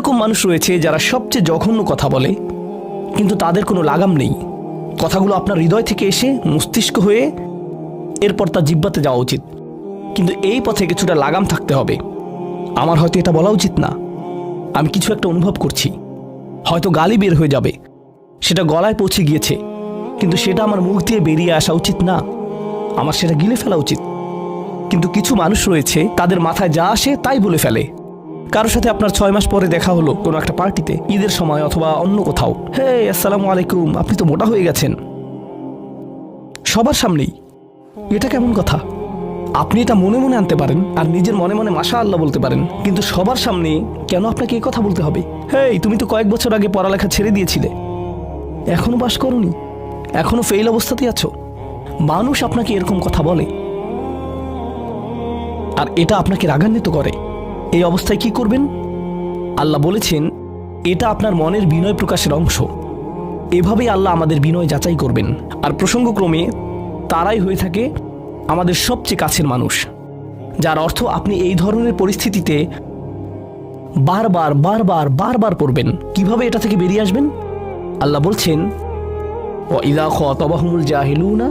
এরকম মানুষ রয়েছে যারা সবচেয়ে জঘন্য কথা বলে, কিন্তু তাদের কোনো লাগাম নেই। কথাগুলো আপনার হৃদয় থেকে এসে মস্তিষ্ক হয়ে এরপর তার জিহ্বাতে যাওয়া উচিত, কিন্তু এই পথে কিছুটা লাগাম থাকতে হবে। আমার হয়তো এটা বলা উচিত না, আমি কিছু একটা অনুভব করছি, হয়তো গালি বের হয়ে যাবে, সেটা গলায় পৌঁছে গিয়েছে, কিন্তু সেটা আমার মুখ দিয়ে বেরিয়ে আসা উচিত না, আমার সেটা গিলে ফেলা উচিত। কিন্তু কিছু মানুষ রয়েছে তাদের মাথায় যা আসে তাই বলে ফেলে। কারোর সাথে আপনার 6 মাস পরে দেখা হলো কোনো একটা পার্টিতে, ঈদের সময় অথবা অন্য কোথাও, হে আসসালামু আলাইকুম, আপনি তো মোটা হয়ে গেছেন, সবার সামনেই। এটা কেমন কথা? আপনি এটা মনে মনে আনতে পারেন আর নিজের মনে মনে মাশা আল্লাহ বলতে পারেন, কিন্তু সবার সামনে কেন আপনাকে এই কথা বলতে হবে? হেই, তুমি তো কয়েক বছর আগে পড়ালেখা ছেড়ে দিয়েছিলে, এখনো পাস করনি, এখনো ফেল অবস্থাতেই আছো। মানুষ আপনাকে এরকম কথা বলে আর এটা আপনাকে রাগান্বিত করে। এই অবস্থায় কি করবেন? আল্লাহ বলেছেন এটা আপনার মনের বিনয় প্রকাশের অংশ। এভাবেই আল্লাহ আমাদের বিনয় যাচাই করবেন। আর প্রসঙ্গক্রমে তারাই হয়ে থাকে আমাদের সবচেয়ে কাছের মানুষ, যার অর্থ আপনি এই ধরনের পরিস্থিতিতে বারবার বারবার বারবার পড়বেন। কিভাবে এটা থেকে বেরিয়ে আসবেন? আল্লাহ বলছেন ওয়াইযা খাতাবাহুমুল জাহিলুনা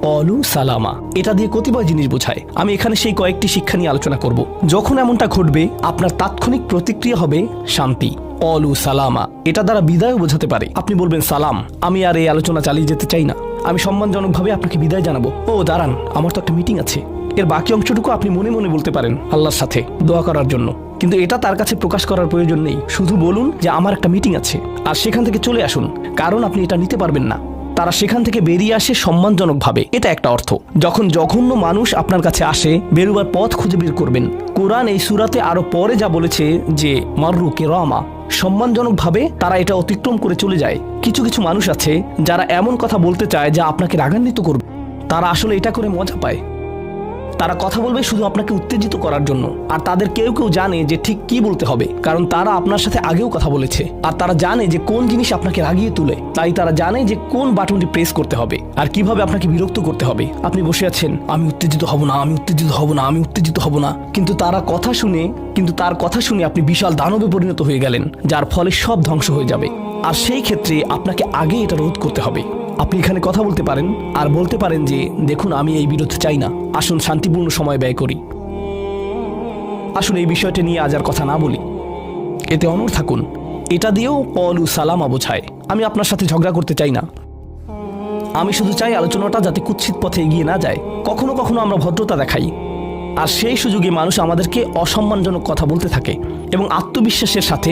ক্বালু সালামা। এটা দিয়ে কতিপয় জিনিস বোঝায়। আমি এখানে সেই কয়েকটি শিক্ষা নিয়ে আলোচনা করব। যখন এমনটা ঘটবে আপনার তাৎক্ষণিক প্রতিক্রিয়া হবে শান্তি, ক্বালু সালামা। এটা দ্বারা বিদায়ও বোঝাতে পারে। আপনি বলবেন সালাম, আমি আর এই আলোচনা চালিয়ে যেতে চাই না, আমি সম্মানজনকভাবে আপনাকে বিদায় জানাবো। ও দাঁড়ান, আমার তো একটা মিটিং আছে। এর বাকি অংশটুকু আপনি মনে মনে বলতে পারেন আল্লাহর সাথে দোয়া করার জন্য, কিন্তু এটা তার কাছে প্রকাশ করার প্রয়োজন নেই। শুধু বলুন যে আমার একটা মিটিং আছে আর সেখান থেকে চলে আসুন, কারণ আপনি এটা নিতে পারবেন না। তারা সেখান থেকে বেরিয়ে আসে সম্মানজনকভাবে, এটা একটা অর্থ। যখন জঘন্য মানুষ আপনার কাছে আসে, বেরোবার পথ খুঁজে বের করবেন। কোরআন এই সূরাতে আরো পরে যা বলেছে যে মাররু কিরামা, সম্মানজনকভাবে তারা এটা অতিক্রম করে চলে যায়। কিছু কিছু মানুষ আছে যারা এমন কথা বলতে চায় যা আপনাকে রাগান্বিত করবে। তারা আসলে এটা করে মজা পায়। তারা কথা বলবে শুধু আপনাকে উত্তেজিত করার জন্য, আর তাদের কেউ কেউ জানে যে ঠিক কি বলতে হবে, কারণ তারা আপনার সাথে আগেও কথা বলেছে। আর তারা জানে যে কোন জিনিস আপনাকে রাগিয়ে তুলে, তাই তারা জানে যে কোন বাটনটি প্রেস করতে হবে আর কিভাবে আপনাকে বিরক্ত করতে হবে। আপনি বসে আছেন, আমি উত্তেজিত হব না, আমি উত্তেজিত হব না, আমি উত্তেজিত হব না, কিন্তু তার কথা শুনে আপনি বিশাল দানবে পরিণত হয়ে গেলেন, যার ফলে সব ধ্বংস হয়ে যাবে। আর সেই ক্ষেত্রে আপনাকে আগে এটা রোধ করতে হবে। আপনি এখানে কথা বলতে পারেন আর বলতে পারেন যে দেখুন, আমি এই বিরোধ চাই না, আসুন শান্তিপূর্ণ সময় ব্যয় করি, আসুন এই বিষয়টা নিয়ে আজ আর কথা না বলি, এতে অনড় থাকুন। এটা দিয়েও ক্বালু সালামা বোঝায়। আমি আপনার সাথে ঝগড়া করতে চাই না, আমি শুধু চাই আলোচনাটা যাতে কুৎসিত পথে এগিয়ে না যায়। কখনো কখনো আমরা ভদ্রতা দেখাই, আর সেই সুযোগে মানুষ আমাদেরকে অসম্মানজনক কথা বলতে থাকে এবং আত্মবিশ্বাসের সাথে